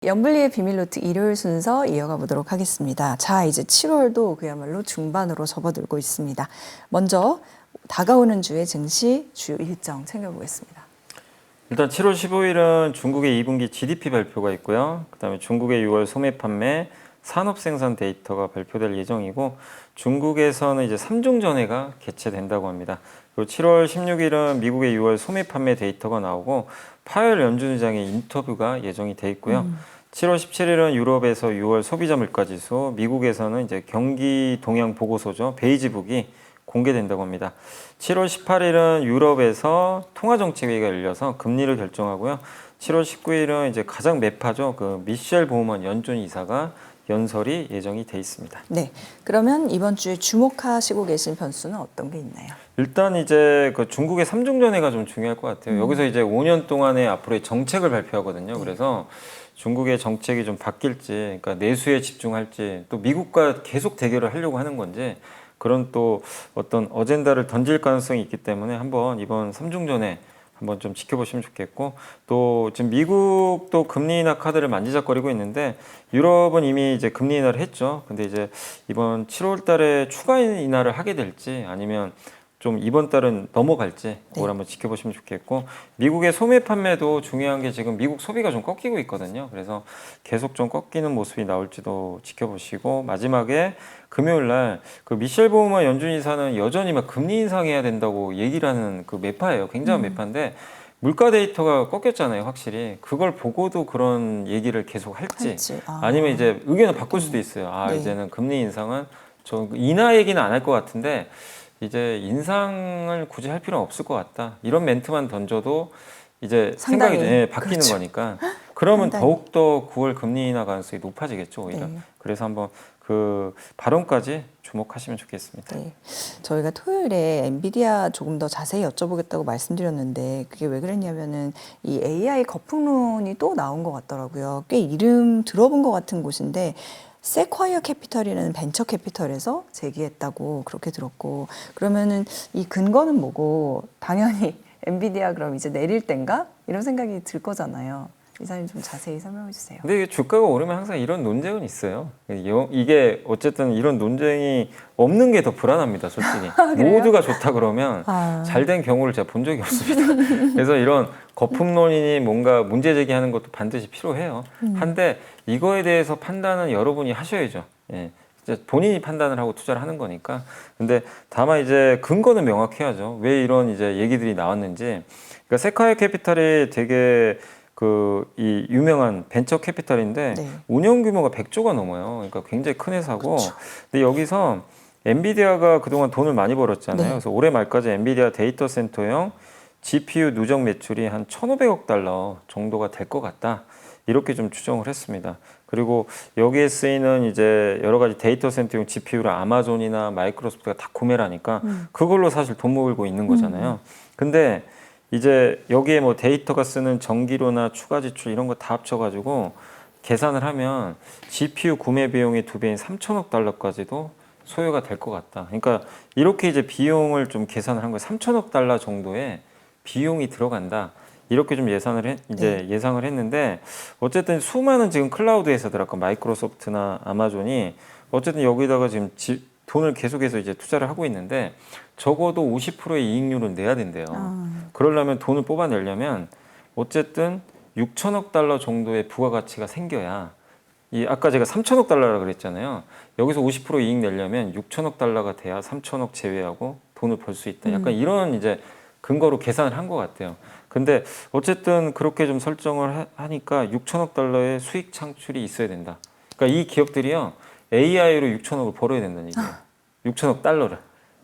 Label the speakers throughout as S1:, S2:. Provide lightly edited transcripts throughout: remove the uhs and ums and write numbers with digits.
S1: 영블리의 비밀노트 일요일 순서 이어가 보도록 하겠습니다. 자, 이제 7월도 그야말로 중반으로 접어들고 있습니다. 먼저 다가오는 주의 증시 주요 일정 챙겨보겠습니다.
S2: 일단 7월 15일은 중국의 2분기 GDP 발표가 있고요. 그다음에 중국의 6월 소매 판매, 산업 생산 데이터가 발표될 예정이고, 중국에서는 이제 3중전회가 개최된다고 합니다. 그리고 7월 16일은 미국의 6월 소매 판매 데이터가 나오고 파웰 연준 의장의 인터뷰가 예정이 돼 있고요. 7월 17일은 유럽에서 6월 소비자 물가지수, 미국에서는 이제 경기 동향 보고서죠. 베이지북이 공개된다고 합니다. 7월 18일은 유럽에서 통화정책회의가 열려서 금리를 결정하고요. 7월 19일은 이제 가장 매파죠. 그 미셸 보우먼 연준 이사가 연설이 예정이 돼 있습니다.
S1: 네, 그러면 이번 주에 주목하시고 계신 변수는 어떤 게 있나요?
S2: 일단 이제 그 중국의 삼중전회가 좀 중요할 것 같아요. 여기서 이제 5년 동안의 앞으로의 정책을 발표하거든요. 그래서 중국의 정책이 좀 바뀔지, 그러니까 내수에 집중할지, 또 미국과 계속 대결을 하려고 하는 건지, 그런 또 어떤 어젠다를 던질 가능성이 있기 때문에 한번 이번 삼중전회 한번 좀 지켜보시면 좋겠고, 또 지금 미국도 금리 인하 카드를 만지작거리고 있는데 유럽은 이미 이제 금리 인하를 했죠. 근데 이제 이번 7월 달에 추가 인하를 하게 될지 아니면 좀 이번 달은 넘어갈지 그걸 한번 지켜보시면 좋겠고, 미국의 소매 판매도 중요한 게 지금 미국 소비가 좀 꺾이고 있거든요. 그래서 계속 좀 꺾이는 모습이 나올지도 지켜보시고, 마지막에 금요일 날 그 미셸 보우먼 연준 이사는 여전히 막 금리 인상해야 된다고 얘기를 하는 그 매파예요. 굉장한 매파인데 물가 데이터가 꺾였잖아요, 확실히. 그걸 보고도 그런 얘기를 계속 할지 아니면 이제 의견을 바꿀 수도 있어요. 아, 이제는 금리 인상은 저 인하 얘기는 안 할 것 같은데 이제 인상을 굳이 할 필요는 없을 것 같다. 이런 멘트만 던져도 이제 생각이 바뀌는 거니까. 그러면 더욱더 9월 금리 인하 가능성이 높아지겠죠, 오히려. 그래서 한번 그 발언까지 주목하시면 좋겠습니다.
S1: 네, 저희가 토요일에 엔비디아 조금 더 자세히 여쭤보겠다고 말씀드렸는데 그게 왜 그랬냐면은 이 AI 거품론이 또 나온 것 같더라고요. 꽤 이름 들어본 것 같은 곳인데 세콰이어 캐피털이라는 벤처 캐피털에서 제기했다고 그렇게 들었고, 그러면은 이 근거는 뭐고, 당연히 엔비디아 그럼 이제 내릴 땐가? 이런 생각이 들 거잖아요. 이사님 좀 자세히 설명해 주세요.
S2: 근데 이게 주가가 오르면 항상 이런 논쟁은 있어요. 이게 어쨌든 이런 논쟁이 없는 게 더 불안합니다, 솔직히. 모두가 좋다 그러면 잘된 경우를 제가 본 적이 없습니다. 그래서 이런 거품론이니 뭔가 문제 제기하는 것도 반드시 필요해요. 한데 이거에 대해서 판단은 여러분이 하셔야죠. 예. 본인이 판단을 하고 투자를 하는 거니까. 근데 다만 이제 근거는 명확해야죠. 왜 이런 이제 얘기들이 나왔는지. 그러니까 세콰이어 캐피탈이 되게 이 유명한 벤처 캐피탈인데 운영 규모가 100조가 넘어요. 그러니까 굉장히 큰 회사고. 근데 여기서 엔비디아가 그동안 돈을 많이 벌었잖아요. 그래서 올해 말까지 엔비디아 데이터 센터용 GPU 누적 매출이 한 1,500억 달러 정도가 될 것 같다. 이렇게 좀 추정을 했습니다. 그리고 여기에 쓰이는 이제 여러 가지 데이터 센터용 GPU를 아마존이나 마이크로소프트가 다 구매를 하니까 그걸로 사실 돈 모으고 있는 거잖아요. 근데 이제 여기에 뭐 데이터가 쓰는 전기료나 추가 지출 이런 거 다 합쳐가지고 계산을 하면 GPU 구매 비용이 2배인 3천억 달러까지도 소요가 될 것 같다. 그러니까 이렇게 이제 비용을 좀 계산을 한 거예요. 3천억 달러 정도의 비용이 들어간다. 이렇게 좀 예상을 했는데, 어쨌든 수많은 지금 클라우드 회사들, 아까 마이크로소프트나 아마존이 어쨌든 여기다가 지금 돈을 계속해서 이제 투자를 하고 있는데 적어도 50%의 이익률은 내야 된대요. 그러려면 돈을 뽑아내려면 어쨌든 6천억 달러 정도의 부가가치가 생겨야, 아까 제가 3천억 달러라 그랬잖아요. 여기서 50% 이익 내려면 6천억 달러가 돼야 3천억 제외하고 돈을 벌 수 있다. 약간 이런 이제 근거로 계산을 한 것 같아요. 근데 어쨌든 그렇게 좀 설정을 하니까 6천억 달러의 수익 창출이 있어야 된다. 그러니까 이 기업들이요, AI로 6천억을 벌어야 된다는 얘기예요. 6천억 달러를.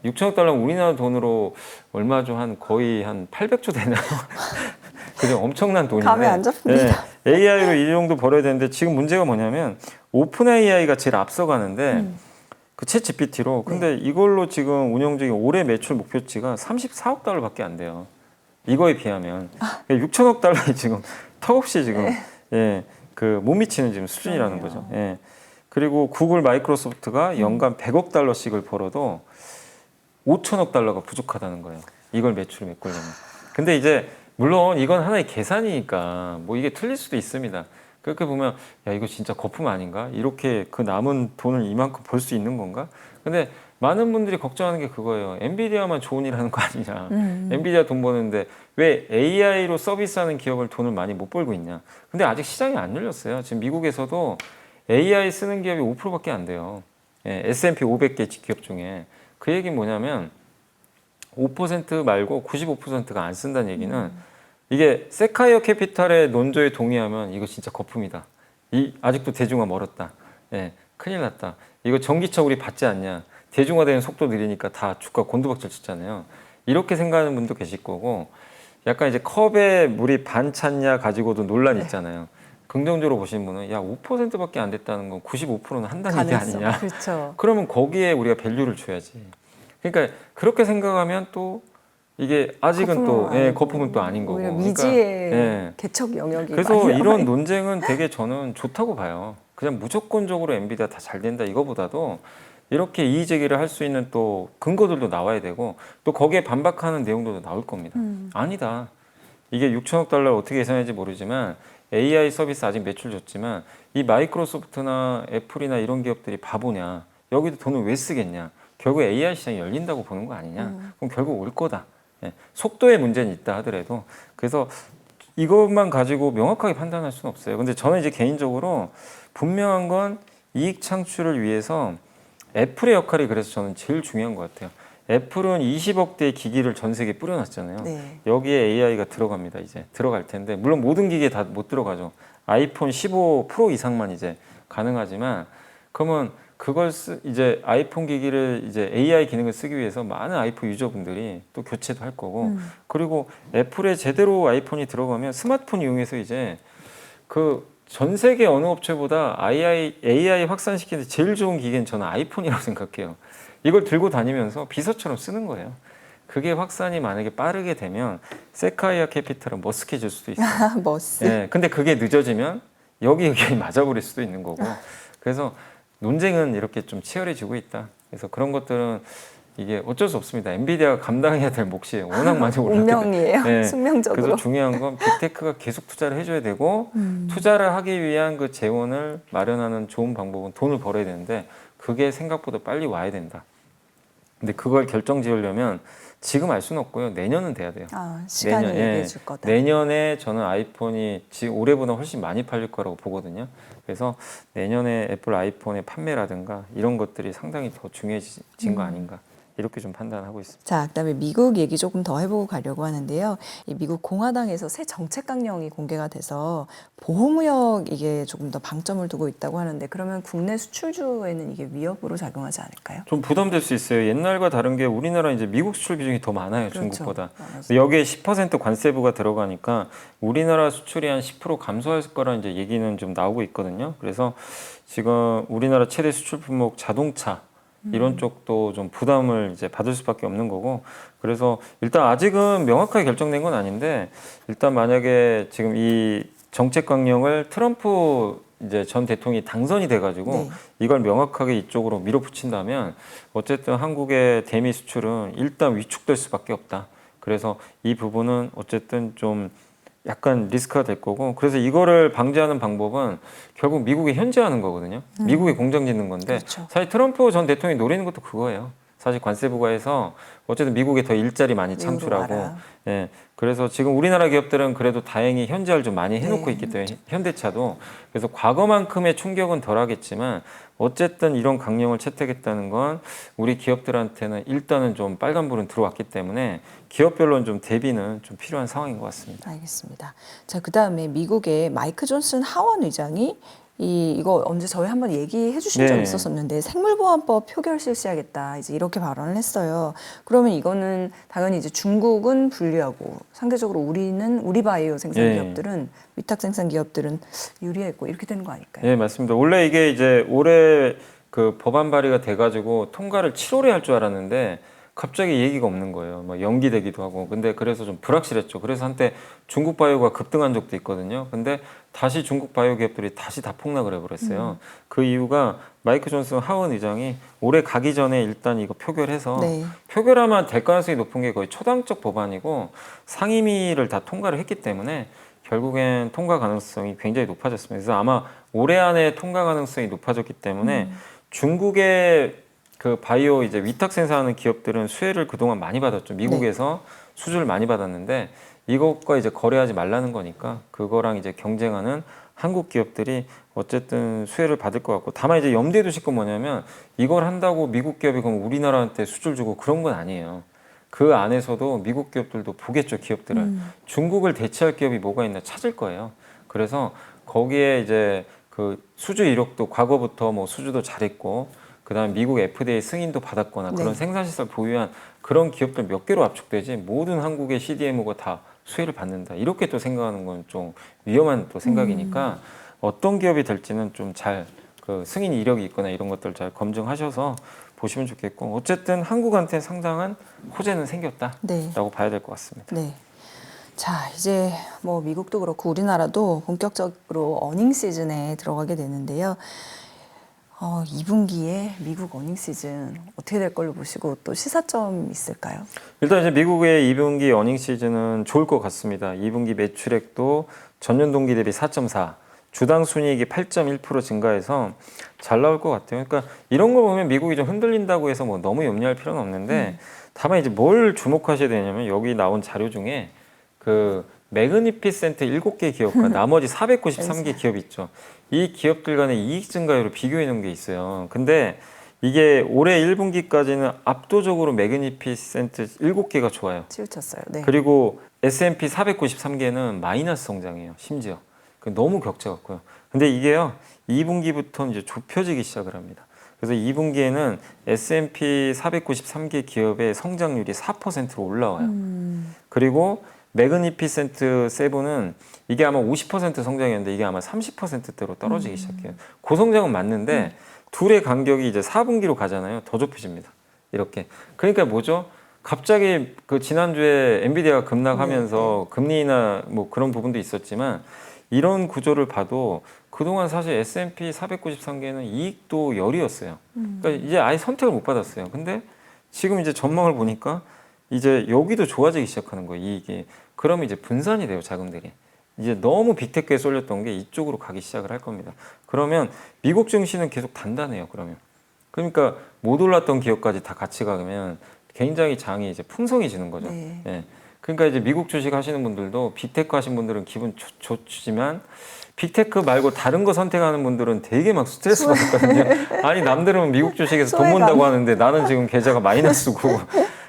S2: 6천억 달러면 우리나라 돈으로 얼마죠? 거의 한 800조 되나요? 그죠? 엄청난 돈인데.
S1: 감이 안 잡힙니다.
S2: 네, AI로 이 정도 벌어야 되는데 지금 문제가 뭐냐면 오픈 AI가 제일 앞서가는데 그 챗 GPT로. 근데 이걸로 지금 운영 중에 올해 매출 목표치가 34억 달러밖에 안 돼요. 이거에 비하면 6천억 달러에 지금 턱없이 지금 못 미치는 지금 수준이라는 거죠. 예. 그리고 구글, 마이크로소프트가 연간 100억 달러씩을 벌어도 5천억 달러가 부족하다는 거예요. 이걸 매출을 메꾸려면. 근데 이제 물론 이건 하나의 계산이니까 뭐 이게 틀릴 수도 있습니다. 그렇게 보면 야 이거 진짜 거품 아닌가? 이렇게 그 남은 돈을 이만큼 벌 수 있는 건가? 근데 많은 분들이 걱정하는 게 그거예요. 엔비디아만 좋은 일 하는 거 아니냐. 엔비디아 돈 버는데 왜 AI로 서비스하는 기업을 돈을 많이 못 벌고 있냐. 근데 아직 시장이 안 열렸어요. 지금 미국에서도 AI 쓰는 기업이 5%밖에 안 돼요. 예, S&P 500개 기업 중에. 그 얘기는 뭐냐면 5% 말고 95%가 안 쓴다는 얘기는 이게 세카이어 캐피탈의 논조에 동의하면 이거 진짜 거품이다. 아직도 대중화 멀었다. 예, 큰일 났다. 이거 전기차 우리 받지 않냐. 대중화되는 속도 느리니까 다 주가 곤두박질 치잖아요. 이렇게 생각하는 분도 계실 거고 약간 이제 컵에 물이 반 찼냐 가지고도 논란 있잖아요. 긍정적으로 보시는 분은 야 5%밖에 안 됐다는 건 95%는 한다는 얘기 아니냐.
S1: 그렇죠.
S2: 그러면 거기에 우리가 밸류를 줘야지. 그러니까 그렇게 생각하면 또 이게 아직은 또 거품은 또 아닌 거고.
S1: 오히려 미지의
S2: 그러니까,
S1: 개척 영역이
S2: 그래서
S1: 많이
S2: 이런
S1: 남아있-
S2: 논쟁은 되게 저는 좋다고 봐요. 그냥 무조건적으로 엔비디아 다 잘 된다 이거보다도 이렇게 이의 제기를 할 수 있는 또 근거들도 나와야 되고 또 거기에 반박하는 내용도 나올 겁니다. 아니다. 이게 6천억 달러를 어떻게 계산할지 모르지만 AI 서비스 아직 매출 줬지만 이 마이크로소프트나 애플이나 이런 기업들이 바보냐. 여기도 돈을 왜 쓰겠냐. 결국 AI 시장이 열린다고 보는 거 아니냐. 그럼 결국 올 거다. 예. 속도의 문제는 있다 하더라도. 그래서 이것만 가지고 명확하게 판단할 수는 없어요. 근데 저는 이제 개인적으로 분명한 건 이익 창출을 위해서 애플의 역할이 그래서 저는 제일 중요한 것 같아요. 애플은 20억대의 기기를 전 세계에 뿌려놨잖아요.
S1: 네.
S2: 여기에 AI가 들어갑니다. 이제 들어갈 텐데 물론 모든 기기에 다 못 들어가죠. 아이폰 15 프로 이상만 이제 가능하지만 그러면 그걸 이제 아이폰 기기를 이제 AI 기능을 쓰기 위해서 많은 아이폰 유저분들이 또 교체도 할 거고 그리고 애플에 제대로 아이폰이 들어가면 스마트폰 이용해서 이제 그 전 세계 어느 업체보다 AI 확산시키는데 제일 좋은 기계는 저는 아이폰이라고 생각해요. 이걸 들고 다니면서 비서처럼 쓰는 거예요. 그게 확산이 만약에 빠르게 되면 세카이아 캐피탈은 머쓱해질 수도 있어요.
S1: 머스.
S2: 예, 근데 그게 늦어지면 여기 의견이 맞아버릴 수도 있는 거고. 그래서 논쟁은 이렇게 좀 치열해지고 있다. 그래서 그런 것들은 이게 어쩔 수 없습니다. 엔비디아가 감당해야 될 몫이에요. 워낙 많이 올랐기 때문에.
S1: 운명이에요.
S2: 네.
S1: 숙명적으로.
S2: 그래서 중요한 건 빅테크가 계속 투자를 해줘야 되고 투자를 하기 위한 그 재원을 마련하는 좋은 방법은 돈을 벌어야 되는데 그게 생각보다 빨리 와야 된다. 근데 그걸 결정 지으려면 지금 알 수는 없고요. 내년은 돼야 돼요.
S1: 아, 시간이 얘기해 줄 거다.
S2: 내년에 저는 아이폰이 지금 올해보다 훨씬 많이 팔릴 거라고 보거든요. 그래서 내년에 애플 아이폰의 판매라든가 이런 것들이 상당히 더 중요해진 거 아닌가. 이렇게 좀 판단하고 있습니다.
S1: 자, 그다음에 미국 얘기 조금 더 해보고 가려고 하는데요. 이 미국 공화당에서 새 정책 강령이 공개가 돼서 보호무역 이게 조금 더 방점을 두고 있다고 하는데 그러면 국내 수출주에는 이게 위협으로 작용하지 않을까요?
S2: 좀 부담될 수 있어요. 옛날과 다른 게 우리나라 이제 미국 수출 비중이 더 많아요.
S1: 그렇죠.
S2: 중국보다.
S1: 많아서.
S2: 여기에 10% 관세부가 들어가니까 우리나라 수출이 한 10% 감소할 거라는 이제 얘기는 좀 나오고 있거든요. 그래서 지금 우리나라 최대 수출 품목 자동차 이런 쪽도 좀 부담을 이제 받을 수밖에 없는 거고 그래서 일단 아직은 명확하게 결정된 건 아닌데 일단 만약에 지금 이 정책 강령을 트럼프 이제 전 대통령이 당선이 돼가지고
S1: 네.
S2: 이걸 명확하게 이쪽으로 밀어붙인다면 어쨌든 한국의 대미 수출은 일단 위축될 수밖에 없다. 그래서 이 부분은 어쨌든 좀 약간 리스크가 될 거고 그래서 이거를 방지하는 방법은 결국 미국에 현지화하는 거거든요. 미국에 공장 짓는 건데
S1: 그렇죠.
S2: 사실 트럼프 전 대통령이 노리는 것도 그거예요. 사실 관세 부과해서 어쨌든 미국에 더 일자리 많이 창출하고
S1: 와라.
S2: 예. 그래서 지금 우리나라 기업들은 그래도 다행히 현지화를 좀 많이 해놓고
S1: 네.
S2: 있기 때문에 현대차도 그래서 과거만큼의 충격은 덜하겠지만 어쨌든 이런 강령을 채택했다는 건 우리 기업들한테는 일단은 좀 빨간불은 들어왔기 때문에 기업별로는 좀 대비는 좀 필요한 상황인 것 같습니다.
S1: 알겠습니다. 자, 그다음에 미국의 마이크 존슨 하원 의장이 이거 언제 저희 한번 얘기해 주신 적이
S2: 네.
S1: 있었었는데 생물보안법 표결 실시하겠다 이제 이렇게 발언을 했어요. 그러면 이거는 당연히 이제 중국은 불리하고 상대적으로 우리 바이오 생산
S2: 네.
S1: 기업들은 위탁 생산 기업들은 유리했고 이렇게 되는 거 아닐까요?
S2: 네, 맞습니다. 원래 이게 이제 올해 그 법안 발의가 돼가지고 통과를 7월에 할 줄 알았는데 갑자기 얘기가 없는 거예요. 막 연기되기도 하고. 근데 그래서 좀 불확실했죠. 그래서 한때 중국 바이오가 급등한 적도 있거든요. 근데 다시 중국 바이오 기업들이 다시 다 폭락을 해버렸어요. 그 이유가 마이크 존슨 하원 의장이 올해 가기 전에 일단 이거 표결해서
S1: 네.
S2: 표결하면 될 가능성이 높은 게 거의 초당적 법안이고 상임위를 다 통과를 했기 때문에 결국엔 통과 가능성이 굉장히 높아졌습니다. 그래서 아마 올해 안에 통과 가능성이 높아졌기 때문에 중국의 그 바이오 이제 위탁 생산하는 기업들은 수혜를 그동안 많이 받았죠. 미국에서 수주를 많이 받았는데 이것과 이제 거래하지 말라는 거니까 그거랑 이제 경쟁하는 한국 기업들이 어쨌든 수혜를 받을 것 같고, 다만 이제 염두에 두실 건 뭐냐면 이걸 한다고 미국 기업이 그럼 우리나라한테 수주를 주고 그런 건 아니에요. 그 안에서도 미국 기업들도 보겠죠, 기업들을. 중국을 대체할 기업이 뭐가 있나 찾을 거예요. 그래서 거기에 이제 그 수주 이력도 과거부터 뭐 수주도 잘했고, 그다음 미국 FDA 승인도 받았거나 그런 생산시설 보유한 그런 기업들 몇 개로 압축되지 모든 한국의 CDMO가 다 수혜를 받는다. 이렇게 또 생각하는 건 좀 위험한 또 생각이니까 어떤 기업이 될지는 좀 잘 그 승인 이력이 있거나 이런 것들 잘 검증하셔서 보시면 좋겠고, 어쨌든 한국한테 상당한 호재는 생겼다라고 봐야 될 것 같습니다.
S1: 네. 자, 이제 뭐 미국도 그렇고 우리나라도 본격적으로 어닝 시즌에 들어가게 되는데요. 2분기에 미국 어닝 시즌 어떻게 될 걸로 보시고 또 시사점 있을까요?
S2: 일단 이제 미국의 2분기 어닝 시즌은 좋을 것 같습니다. 2분기 매출액도 전년 동기 대비 4.4, 주당 순이익이 8.1% 증가해서 잘 나올 것 같아요. 그러니까 이런 거 보면 미국이 좀 흔들린다고 해서 뭐 너무 염려할 필요는 없는데, 다만 이제 뭘 주목하셔야 되냐면 여기 나온 자료 중에 그 매그니피센트 7개 기업과 나머지 493개 기업 있죠. 이 기업들 간의 이익 증가율을 비교해 놓은 게 있어요. 근데 이게 올해 1분기까지는 압도적으로 매그니피센트 7개가 좋아요.
S1: 치우쳤어요. 네.
S2: 그리고 S&P 493개는 마이너스 성장이에요. 심지어. 너무 격차 같고요. 근데 이게요, 2분기부터 이제 좁혀지기 시작을 합니다. 그래서 2분기에는 S&P 493개 기업의 성장률이 4%로 올라와요. 그리고 매그니피센트 세븐은 이게 아마 50% 성장이었는데 이게 아마 30%대로 떨어지기 시작해요. 고성장은 맞는데 둘의 간격이 이제 4분기로 가잖아요. 더 좁혀집니다. 이렇게. 그러니까 뭐죠? 갑자기 그 지난주에 엔비디아가 급락하면서 금리나 뭐 그런 부분도 있었지만 이런 구조를 봐도 그동안 사실 S&P 493개는 이익도 열이었어요. 그러니까 이제 아예 선택을 못 받았어요. 근데 지금 이제 전망을 보니까 이제 여기도 좋아지기 시작하는 거예요, 이익이. 그러면 이제 분산이 돼요, 자금들이. 이제 너무 빅테크에 쏠렸던 게 이쪽으로 가기 시작을 할 겁니다. 그러면 미국 증시는 계속 단단해요, 그러면. 그러니까 못 올랐던 기업까지 다 같이 가면 굉장히 장이 이제 풍성해지는 거죠.
S1: 네.
S2: 예. 그러니까 이제 미국 주식 하시는 분들도 빅테크 하신 분들은 기분 좋지만 빅테크 말고 다른 거 선택하는 분들은 되게 막 스트레스 받거든요. 아니 남들은 미국 주식에서 돈 번다고 하는데 나는 지금 계좌가 마이너스고.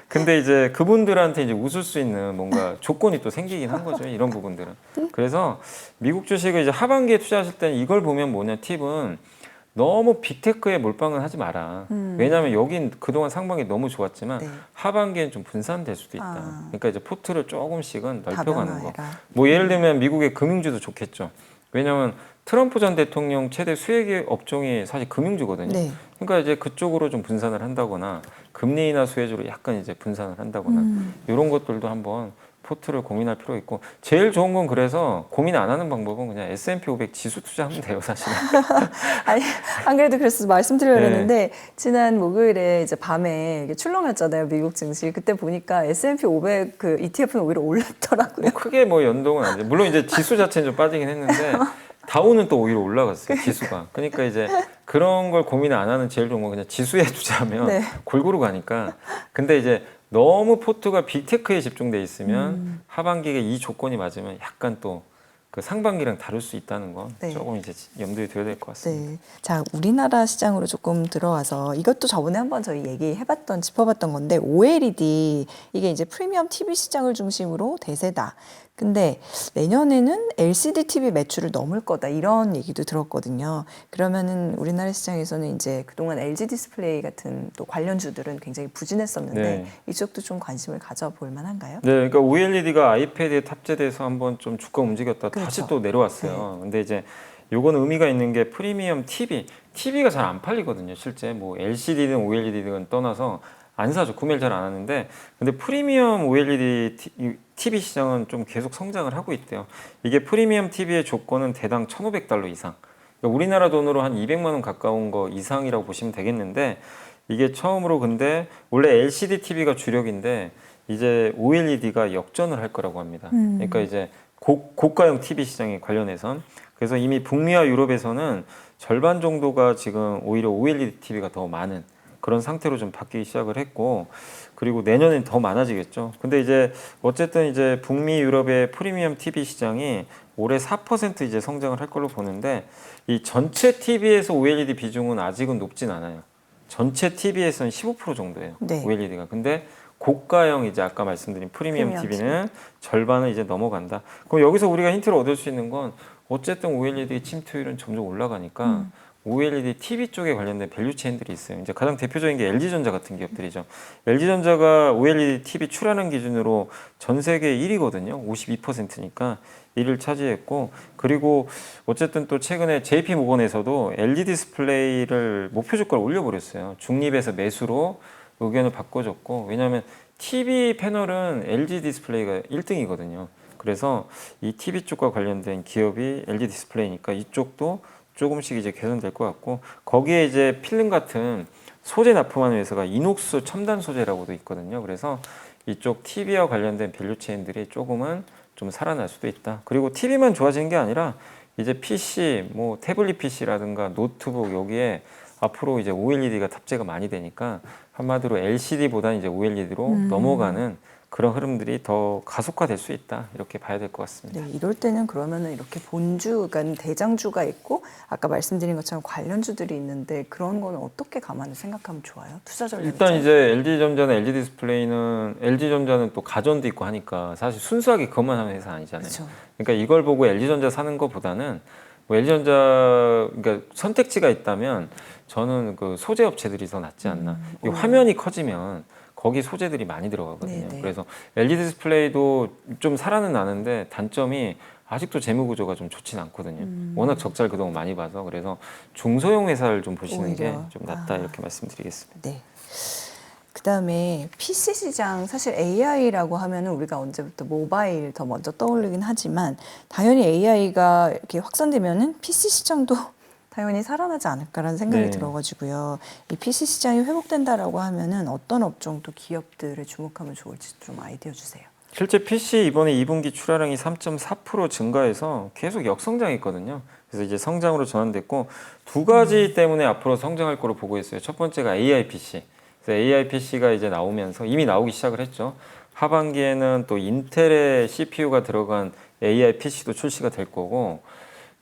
S2: 근데 이제 그분들한테 이제 웃을 수 있는 뭔가 조건이 또 생기긴 한 거죠. 이런 부분들은. 그래서 미국 주식을 이제 하반기에 투자하실 때는 이걸 보면 뭐냐, 팁은 너무 빅테크에 몰빵은 하지 마라. 왜냐하면 여긴 그동안 상반기 너무 좋았지만 하반기엔 좀 분산될 수도 있다. 그러니까 이제 포트를 조금씩은 넓혀가는 거. 뭐 예를 들면 미국의 금융주도 좋겠죠. 왜냐하면 트럼프 전 대통령 최대 수혜의 업종이 사실 금융주거든요.
S1: 네.
S2: 그러니까 이제 그쪽으로 좀 분산을 한다거나 금리 인하 수혜주로 약간 이제 분산을 한다거나 이런 것들도 한번 포트를 고민할 필요가 있고, 제일 좋은 건 그래서 고민 안 하는 방법은 그냥 S&P 500 지수 투자하면 돼요, 사실은.
S1: 아니, 안 그래도 그래서 말씀드리려고 했는데 지난 목요일에 이제 밤에 이게 출렁였잖아요, 미국 증시. 그때 보니까 S&P 500 그 ETF는 오히려 올랐더라고요.
S2: 뭐 크게 뭐 연동은 안 돼. 물론 이제 지수 자체는 좀 빠지긴 했는데 다우는 또 오히려 올라갔어요, 지수가. 그러니까 이제 그런 걸 고민 안 하는 제일 좋은 건 그냥 지수에 투자하면 골고루 가니까. 근데 이제 너무 포트가 빅테크에 집중돼 있으면 하반기에 이 조건이 맞으면 약간 또 그 상반기랑 다를 수 있다는 건 조금 이제 염두에 둬야 될 것 같습니다.
S1: 네. 자, 우리나라 시장으로 조금 들어와서 이것도 저번에 한번 저희 얘기해봤던, 짚어봤던 건데 OLED 이게 이제 프리미엄 TV 시장을 중심으로 대세다. 근데 내년에는 LCD TV 매출을 넘을 거다, 이런 얘기도 들었거든요. 그러면은 우리나라 시장에서는 이제 그동안 LG 디스플레이 같은 또 관련주들은 굉장히 부진했었는데 이쪽도 좀 관심을 가져볼 만한가요?
S2: 네, 그러니까 OLED가 아이패드에 탑재돼서 한번 좀 주가 움직였다 다시 또 내려왔어요. 근데 이제 요거는 의미가 있는 게 프리미엄 TV가 잘 안 팔리거든요. 실제 뭐 LCD든 OLED든 떠나서 안 사죠. 구매를 잘 안 하는데, 근데 프리미엄 OLED TV 시장은 좀 계속 성장을 하고 있대요. 이게 프리미엄 TV의 조건은 대당 $1,500 이상. 그러니까 우리나라 돈으로 한 200만 원 가까운 거 이상이라고 보시면 되겠는데, 이게 처음으로 근데 원래 LCD TV가 주력인데 이제 OLED가 역전을 할 거라고 합니다. 그러니까 이제 고가형 TV 시장에 관련해선. 그래서 이미 북미와 유럽에서는 절반 정도가 지금 오히려 OLED TV가 더 많은 그런 상태로 좀 바뀌기 시작을 했고, 그리고 내년엔 더 많아지겠죠. 근데 이제 어쨌든 이제 북미 유럽의 프리미엄 TV 시장이 올해 4% 이제 성장을 할 걸로 보는데, 이 전체 TV에서 OLED 비중은 아직은 높진 않아요. 전체 TV에서는 15% 정도예요.
S1: 네.
S2: OLED가. 근데 고가형 이제 아까 말씀드린 프리미엄 TV는 절반은 이제 넘어간다. 그럼 여기서 우리가 힌트를 얻을 수 있는 건 어쨌든 OLED 침투율은 점점 올라가니까 OLED TV 쪽에 관련된 밸류 체인들이 있어요. 이제 가장 대표적인 게 LG전자 같은 기업들이죠. LG전자가 OLED TV 출하는 기준으로 전 세계 1위거든요. 52%니까 1위를 차지했고, 그리고 어쨌든 또 최근에 JP 모건에서도 LED 디스플레이를 목표 주가를 올려버렸어요. 중립에서 매수로 의견을 바꿔줬고, 왜냐하면 TV 패널은 LG 디스플레이가 1등이거든요. 그래서 이 TV 쪽과 관련된 기업이 LG 디스플레이니까 이쪽도 조금씩 이제 개선될 것 같고, 거기에 이제 필름 같은 소재 납품하는 회사가 이녹스 첨단 소재라고도 있거든요. 그래서 이쪽 TV와 관련된 밸류 체인들이 조금은 좀 살아날 수도 있다. 그리고 TV만 좋아지는 게 아니라 이제 PC, 뭐 태블릿 PC라든가 노트북 여기에 앞으로 이제 OLED가 탑재가 많이 되니까 한마디로 LCD보다는 이제 OLED로 넘어가는 그런 흐름들이 더 가속화될 수 있다. 이렇게 봐야 될 것 같습니다.
S1: 네, 이럴 때는 그러면은 이렇게 본주, 그러니까 대장주가 있고 아까 말씀드린 것처럼 관련주들이 있는데 그런 거는 어떻게 감안을 생각하면 좋아요? 투자 전략.
S2: 일단 이제 LG전자나 LG전자는 또 가전도 있고 하니까 사실 순수하게 그것만 하는 회사 아니잖아요.
S1: 그렇죠.
S2: 그러니까 이걸 보고 LG전자 사는 것보다는 뭐 LG전자 그러니까 선택지가 있다면 저는 그 소재 업체들이 더 낫지 않나. 이 화면이 커지면 거기 소재들이 많이 들어가거든요.
S1: 네네.
S2: 그래서 LED 디스플레이도 좀 살아는 나는데 단점이 아직도 재무 구조가 좀 좋진 않거든요. 워낙 적자를 그동안 많이 봐서. 그래서 중소형 회사를 좀 보시는 게
S1: 오히려.
S2: 좀 낫다 이렇게 말씀드리겠습니다.
S1: 네. 그다음에 PC 시장, 사실 AI라고 하면은 우리가 언제부터 모바일 더 먼저 떠올리긴 하지만 당연히 AI가 이렇게 확산되면은 PC 시장도 당연히 살아나지 않을까라는 생각이
S2: 네.
S1: 들어가지고요. 이 PC 시장이 회복된다라고 하면은 어떤 업종 또 기업들을 주목하면 좋을지 좀 아이디어 주세요.
S2: 실제 PC 이번에 2분기 출하량이 3.4% 증가해서 계속 역성장했거든요. 그래서 이제 성장으로 전환됐고, 두 가지 때문에 앞으로 성장할 거로 보고 있어요. 첫 번째가 AI PC. 그래서 AI PC가 이제 나오면서 이미 나오기 시작을 했죠. 하반기에는 또 인텔의 CPU가 들어간 AI PC도 출시가 될 거고,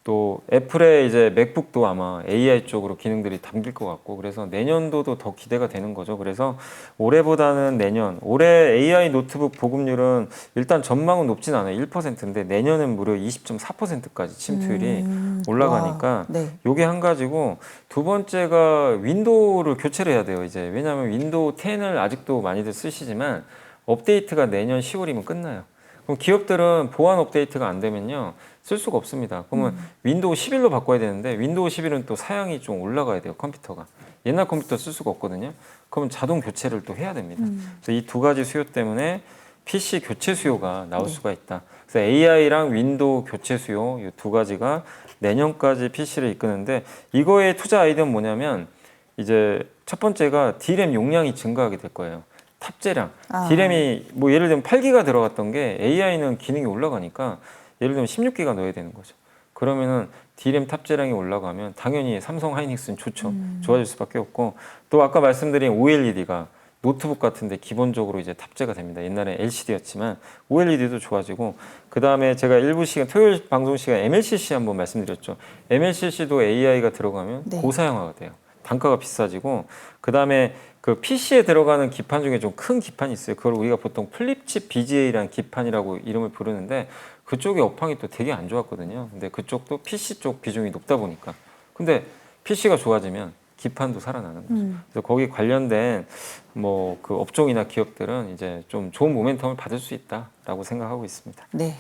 S2: 또 애플의 이제 맥북도 아마 AI 쪽으로 기능들이 담길 것 같고, 그래서 내년도도 더 기대가 되는 거죠. 그래서 올해보다는 내년, 올해 AI 노트북 보급률은 일단 전망은 높진 않아요. 1%인데 내년은 무려 20.4%까지 침투율이 올라가니까
S1: 와, 네.
S2: 요게 한 가지고, 두 번째가 윈도우를 교체를 해야 돼요. 이제 왜냐하면 윈도우 10을 아직도 많이들 쓰시지만 업데이트가 내년 10월이면 끝나요. 그럼 기업들은 보안 업데이트가 안 되면요 쓸 수가 없습니다. 그러면 윈도우 11로 바꿔야 되는데 윈도우 11은 또 사양이 좀 올라가야 돼요. 컴퓨터가 옛날 컴퓨터 쓸 수가 없거든요. 그러면 자동 교체를 또 해야 됩니다. 그래서 이 두 가지 수요 때문에 PC 교체 수요가 나올 수가 있다. 그래서 AI랑 윈도우 교체 수요 이 두 가지가 내년까지 PC를 이끄는데, 이거의 투자 아이디어는 뭐냐면 이제 첫 번째가 D램 용량이 증가하게 될 거예요. 탑재량. D램이 뭐 예를 들면 8기가 들어갔던 게 AI는 기능이 올라가니까 예를 들면 16기가 넣어야 되는 거죠. 그러면은 D램 탑재량이 올라가면 당연히 삼성 하이닉스는 좋죠. 좋아질 수밖에 없고, 또 아까 말씀드린 OLED가 노트북 같은데 기본적으로 이제 탑재가 됩니다. 옛날에 LCD였지만 OLED도 좋아지고, 그 다음에 제가 일부 시간 토요일 방송 시간 MLCC 한번 말씀드렸죠. MLCC도 AI가 들어가면
S1: 네.
S2: 고사양화가 돼요. 단가가 비싸지고, 그 다음에 그 PC에 들어가는 기판 중에 좀 큰 기판이 있어요. 그걸 우리가 보통 플립칩 BGA라는 기판이라고 이름을 부르는데, 그쪽의 업황이 또 되게 안 좋았거든요. 근데 그쪽도 PC 쪽 비중이 높다 보니까. 근데 PC가 좋아지면 기판도 살아나는 거죠. 그래서 거기 관련된 뭐 그 업종이나 기업들은 이제 좀 좋은 모멘텀을 받을 수 있다라고 생각하고 있습니다.
S1: 네.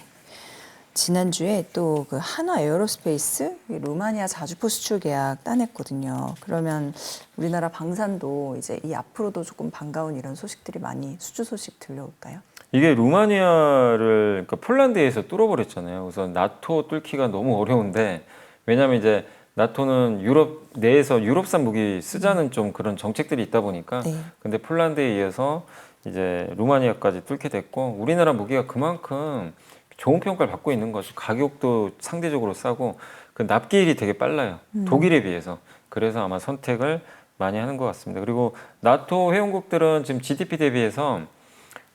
S1: 지난주에 또 그 한화 에어로스페이스 루마니아 자주포 수출 계약 따냈거든요. 그러면 우리나라 방산도 이제 이 앞으로도 조금 반가운 이런 소식들이 많이 수주 소식 들려올까요?
S2: 이게 루마니아를 그러니까 폴란드에서 뚫어버렸잖아요. 그래서 나토 뚫기가 너무 어려운데, 왜냐하면 이제 나토는 유럽 내에서 유럽산 무기 쓰자는 좀 그런 정책들이 있다 보니까,
S1: 네.
S2: 근데 폴란드에 이어서 이제 루마니아까지 뚫게 됐고, 우리나라 무기가 그만큼 좋은 평가를 받고 있는 거죠. 가격도 상대적으로 싸고 그 납기일이 되게 빨라요. 독일에 비해서. 그래서 아마 선택을 많이 하는 것 같습니다. 그리고 나토 회원국들은 지금 GDP 대비해서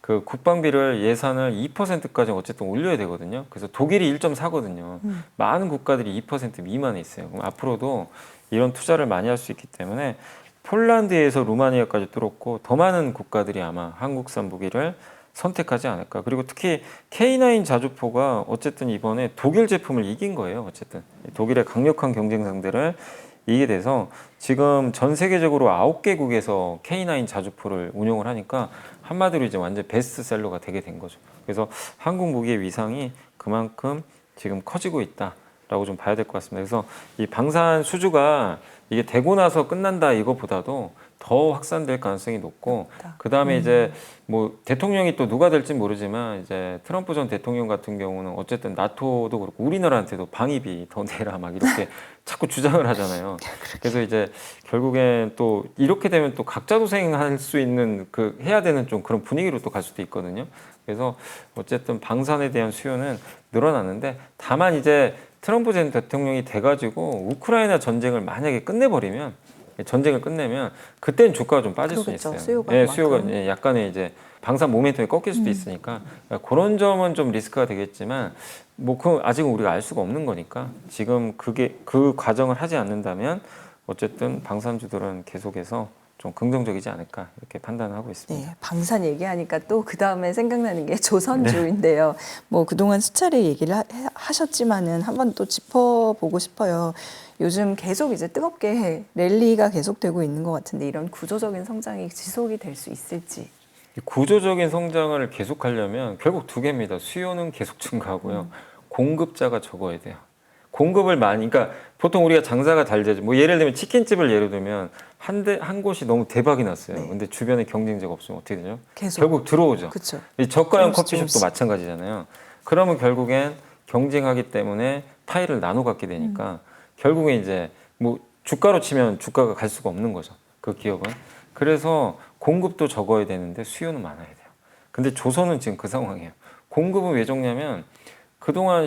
S2: 그 국방비를 예산을 2%까지 어쨌든 올려야 되거든요. 그래서 독일이 1.4거든요. 많은 국가들이 2% 미만에 있어요. 그럼 앞으로도 이런 투자를 많이 할 수 있기 때문에 폴란드에서 루마니아까지 뚫었고 더 많은 국가들이 아마 한국산 무기를 선택하지 않을까. 그리고 특히 K9 자주포가 어쨌든 이번에 독일 제품을 이긴 거예요. 어쨌든 독일의 강력한 경쟁 상대를 이게 돼서 지금 전 세계적으로 9개국에서 K9 자주포를 운용을 하니까 한마디로 이제 완전 베스트셀러가 되게 된 거죠. 그래서 한국 무기의 위상이 그만큼 지금 커지고 있다라고 좀 봐야 될 것 같습니다. 그래서 이 방산 수주가 이게 되고 나서 끝난다 이거보다도 더 확산될 가능성이 높고 그 다음에 이제 뭐 대통령이 또 누가 될지 모르지만 이제 트럼프 전 대통령 같은 경우는 어쨌든 나토도 그렇고 우리나라한테도 방위비 더 내라 막 이렇게 자꾸 주장을 하잖아요. 그래서 이제 결국엔 또 이렇게 되면 또 각자 도생할 수 있는 그 해야 되는 좀 그런 분위기로 또 갈 수도 있거든요. 그래서 어쨌든 방산에 대한 수요는 늘어나는데 다만 이제 트럼프 전 대통령이 돼가지고 우크라이나 전쟁을 만약에 끝내버리면 전쟁을 끝내면 그때는 주가가 좀 빠질 수
S1: 그러겠죠.
S2: 있어요.
S1: 수요가
S2: 예,
S1: 그만큼.
S2: 수요가 예, 약간의 이제 방산 모멘텀이 꺾일 수도 있으니까 그런 점은 좀 리스크가 되겠지만 뭐 그 아직은 우리가 알 수가 없는 거니까 지금 그게 그 과정을 하지 않는다면 어쨌든 방산주들은 계속해서 좀 긍정적이지 않을까 이렇게 판단을 하고 있습니다.
S1: 네, 방산 얘기하니까 또 그 다음에 생각나는 게 조선주인데요. 뭐 그동안 수차례 얘기를 하셨지만은 한번 또 짚어보고 싶어요. 요즘 계속 이제 뜨겁게 랠리가 계속되고 있는 것 같은데 이런 구조적인 성장이 지속이 될 수 있을지.
S2: 이 구조적인 성장을 계속하려면 결국 두 개입니다. 수요는 계속 증가하고요. 공급자가 적어야 돼요. 공급을 많이, 그러니까 보통 우리가 장사가 잘 되죠. 뭐 예를 들면 치킨집을 예를 들면 한 곳이 너무 대박이 났어요.
S1: 네.
S2: 근데 주변에 경쟁자가 없으면 어떻게 되죠?
S1: 계속.
S2: 결국 들어오죠.
S1: 그렇죠.
S2: 이 저가형
S1: 조금씩,
S2: 커피숍도
S1: 조금씩.
S2: 마찬가지잖아요. 그러면 결국엔 경쟁하기 때문에 파이를 나눠 갖게 되니까 결국엔 이제 뭐 주가로 치면 주가가 갈 수가 없는 거죠. 그 기업은. 그래서 공급도 적어야 되는데 수요는 많아야 돼요. 근데 조선은 지금 그 상황이에요. 공급은 왜 적냐면 그동안 한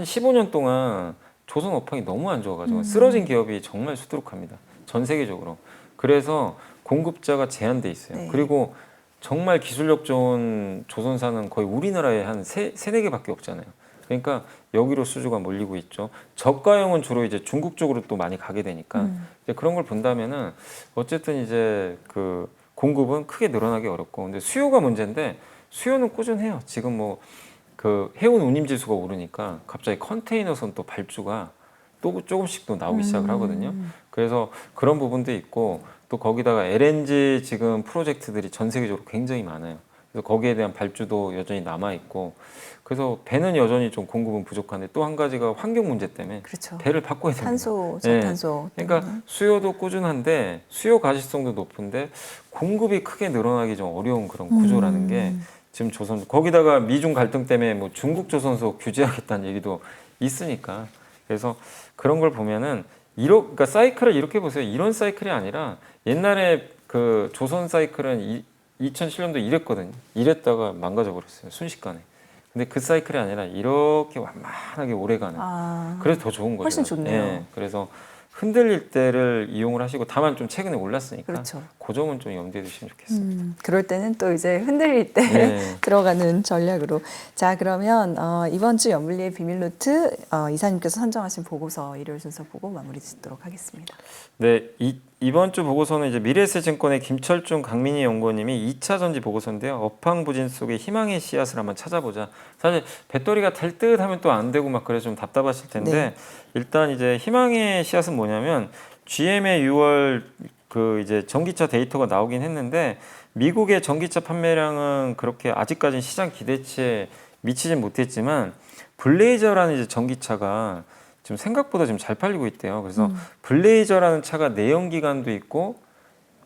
S2: 15년 동안 조선 업황이 너무 안 좋아가지고 쓰러진 기업이 정말 수두룩합니다. 전 세계적으로. 그래서 공급자가 제한돼 있어요.
S1: 네.
S2: 그리고 정말 기술력 좋은 조선사는 거의 우리나라에 한 세네 개밖에 없잖아요. 그러니까 여기로 수주가 몰리고 있죠. 저가형은 주로 이제 중국 쪽으로 또 많이 가게 되니까 이제 그런 걸 본다면은 어쨌든 이제 그 공급은 크게 늘어나기 어렵고 근데 수요가 문제인데 수요는 꾸준해요. 지금 뭐 그 해운 운임 지수가 오르니까 갑자기 컨테이너선 또 발주가 또 조금씩 또 나오기 시작을 하거든요. 그래서 그런 부분도 있고 또 거기다가 LNG 지금 프로젝트들이 전 세계적으로 굉장히 많아요. 그래서 거기에 대한 발주도 여전히 남아 있고 그래서 배는 여전히 좀 공급은 부족한데 또 한 가지가 환경 문제 때문에
S1: 그렇죠.
S2: 배를 바꿔야 됩니다.
S1: 탄소,
S2: 네.
S1: 저탄소.
S2: 그러니까
S1: 때문에.
S2: 수요도 꾸준한데 수요 가시성도 높은데 공급이 크게 늘어나기 좀 어려운 그런 구조라는 게 지금 조선 거기다가 미중 갈등 때문에 뭐 중국 조선소 규제하겠다는 얘기도 있으니까 그래서 그런 걸 보면은 그러니까 사이클을 이렇게 보세요. 이런 사이클이 아니라 옛날에 그 조선 사이클은 2007년도 이랬거든요. 이랬다가 망가져 버렸어요. 순식간에. 근데 그 사이클이 아니라 이렇게 완만하게 오래가는. 그래서 더 좋은 거죠.
S1: 훨씬 좋네요.
S2: 예, 그래서 흔들릴 때를 이용을 하시고 다만 좀 최근에 올랐으니까
S1: 그렇죠.
S2: 그 점은 좀 염두에 두시면 좋겠습니다.
S1: 그럴 때는 또 이제 흔들릴 때
S2: 네.
S1: 들어가는 전략으로. 자, 그러면 이번 주 연블리의 비밀노트 이사님께서 선정하신 보고서 일요일 순서 보고 마무리 짓도록 하겠습니다.
S2: 네, 이번 주 보고서는 이제 미래에셋증권의 김철중 강민희 연구원님이 2차 전지 보고서인데요. 업황부진 속에 희망의 씨앗을 한번 찾아보자. 사실 배터리가 될 듯 하면 또 안 되고 막 그래서 좀 답답하실 텐데
S1: 네.
S2: 일단 이제 희망의 씨앗은 뭐냐면 GM의 6월 그 이제 전기차 데이터가 나오긴 했는데 미국의 전기차 판매량은 그렇게 아직까지는 시장 기대치에 미치진 못했지만 블레이저라는 이제 전기차가 지금 생각보다 지금 잘 팔리고 있대요. 그래서 블레이저라는 차가 내연기관도 있고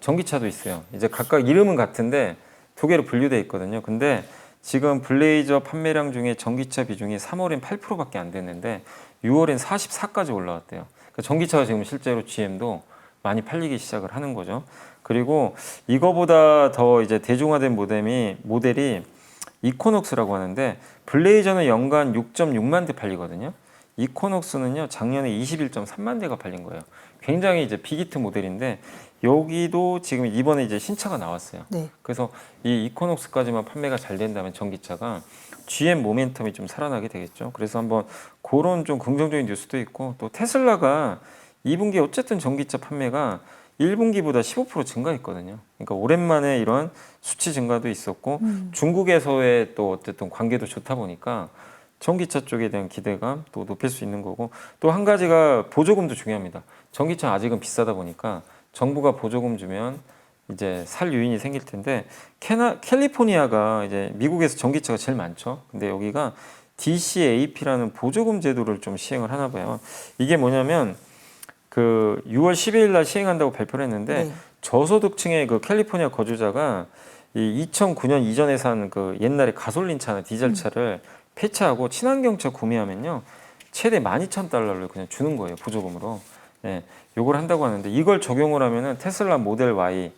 S2: 전기차도 있어요. 이제 각각 이름은 같은데 두 개로 분류되어 있거든요. 근데 지금 블레이저 판매량 중에 전기차 비중이 3월엔 8%밖에 안 됐는데 6월엔 44까지 올라왔대요. 그러니까 전기차가 지금 실제로 GM도 많이 팔리기 시작을 하는 거죠. 그리고 이거보다 더 이제 대중화된 모델이 이코녹스라고 하는데 블레이저는 연간 6.6만 대 팔리거든요. 이코녹스는요 작년에 21.3만 대가 팔린 거예요. 굉장히 이제 빅히트 모델인데 여기도 지금 이번에 이제 신차가 나왔어요.
S1: 네.
S2: 그래서 이 이코녹스까지만 판매가 잘 된다면 전기차가 GM 모멘텀이 좀 살아나게 되겠죠. 그래서 한번 그런 좀 긍정적인 뉴스도 있고 또 테슬라가 2분기 어쨌든 전기차 판매가 1분기보다 15% 증가했거든요. 그러니까 오랜만에 이런 수치 증가도 있었고 중국에서의 또 어쨌든 관계도 좋다 보니까 전기차 쪽에 대한 기대감 또 높일 수 있는 거고 또 한 가지가 보조금도 중요합니다. 전기차 아직은 비싸다 보니까 정부가 보조금 주면 이제 살 유인이 생길 텐데 캘리포니아가 이제 미국에서 전기차가 제일 많죠. 근데 여기가 DCAP라는 보조금 제도를 좀 시행을 하나 봐요. 이게 뭐냐면 그 6월 12일 날 시행한다고 발표를 했는데
S1: 네.
S2: 저소득층의 그 캘리포니아 거주자가 이 2009년 이전에 산 그 옛날에 가솔린 차나 디젤 차를 폐차하고 친환경차 구매하면요 최대 12,000달러를 그냥 주는 거예요 보조금으로. 예, 요걸 한다고 하는데 이걸 적용을 하면은 테슬라 모델 Y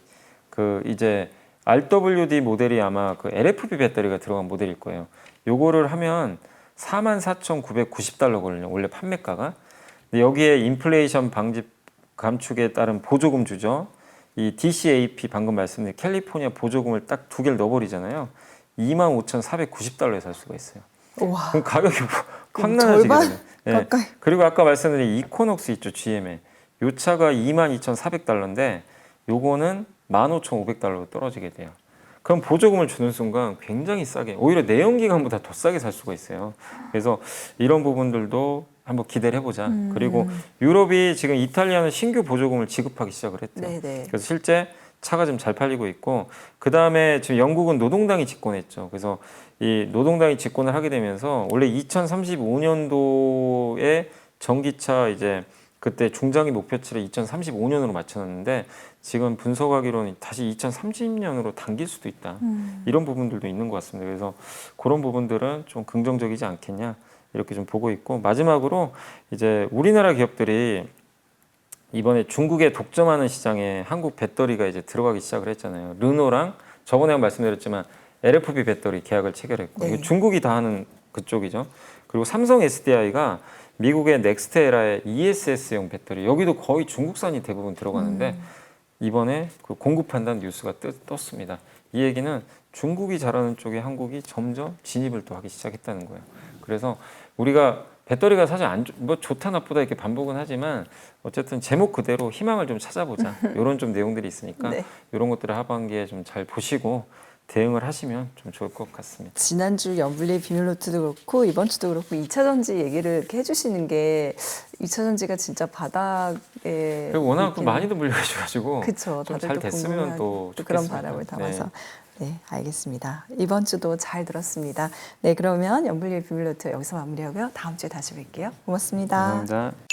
S2: 그 이제 RWD 모델이 아마 그 LFP 배터리가 들어간 모델일 거예요. 요거를 하면 44,990달러거든요 원래 판매가가. 근데 여기에 인플레이션 방지 감축에 따른 보조금 주죠. 이 DCAP 방금 말씀드린 캘리포니아 보조금을 딱 두 개를 넣어버리잖아요. 25,490달러에 살 수가 있어요.
S1: 와.
S2: 그럼 가격이 확
S1: 그럼
S2: 나눠지게
S1: 절반
S2: 되네. 예.
S1: 가까이.
S2: 그리고 아까 말씀드린 이코녹스 있죠, GM에. 요 차가 22,400달러인데 요거는 15,500달러로 떨어지게 돼요. 그럼 보조금을 주는 순간 굉장히 싸게, 오히려 내연기관보다 더 싸게 살 수가 있어요. 그래서 이런 부분들도 한번 기대를 해보자. 그리고 유럽이 지금 이탈리아는 신규 보조금을 지급하기 시작을 했대요.
S1: 네네.
S2: 그래서 실제 차가 좀 잘 팔리고 있고 그 다음에 지금 영국은 노동당이 집권했죠. 그래서 이 노동당이 집권을 하게 되면서 원래 2035년도에 전기차 이제 그때 중장기 목표치를 2035년으로 맞춰놨는데 지금 분석하기로는 다시 2030년으로 당길 수도 있다. 이런 부분들도 있는 것 같습니다. 그래서 그런 부분들은 좀 긍정적이지 않겠냐 이렇게 좀 보고 있고 마지막으로 이제 우리나라 기업들이 이번에 중국에 독점하는 시장에 한국 배터리가 이제 들어가기 시작을 했잖아요. 르노랑 저번에 말씀드렸지만 LFP 배터리 계약을 체결했고
S1: 네.
S2: 이거 중국이 다 하는 그쪽이죠. 그리고 삼성 SDI가 미국의 넥스테라의 ESS용 배터리 여기도 거의 중국산이 대부분 들어가는데 이번에 그 공급 판단 뉴스가 떴습니다. 이 얘기는 중국이 잘하는 쪽에 한국이 점점 진입을 또 하기 시작했다는 거예요. 그래서 우리가 배터리가 사실 뭐 좋다 나쁘다 이렇게 반복은 하지만 어쨌든 제목 그대로 희망을 좀 찾아보자 이런 좀 내용들이 있으니까
S1: 네.
S2: 이런 것들을 하반기에 좀 잘 보시고 대응을 하시면 좀 좋을 것 같습니다.
S1: 지난주 연블리 비밀노트도 그렇고 이번 주도 그렇고 2차 전지 얘기를 이렇게 해주시는 게 2차 전지가 진짜 바닥에
S2: 그리고 워낙 또
S1: 있기는-
S2: 많이도 물려주셔가지고
S1: 그쵸.
S2: 좀
S1: 다들
S2: 잘
S1: 또
S2: 됐으면
S1: 궁금해하고
S2: 또
S1: 또 그런
S2: 좋겠습니다.
S1: 바람을 담아서.
S2: 네.
S1: 네, 알겠습니다. 이번 주도 잘 들었습니다. 네, 그러면 연블리 비밀노트 여기서 마무리하고요. 다음 주에 다시 뵐게요. 고맙습니다.
S2: 감사합니다.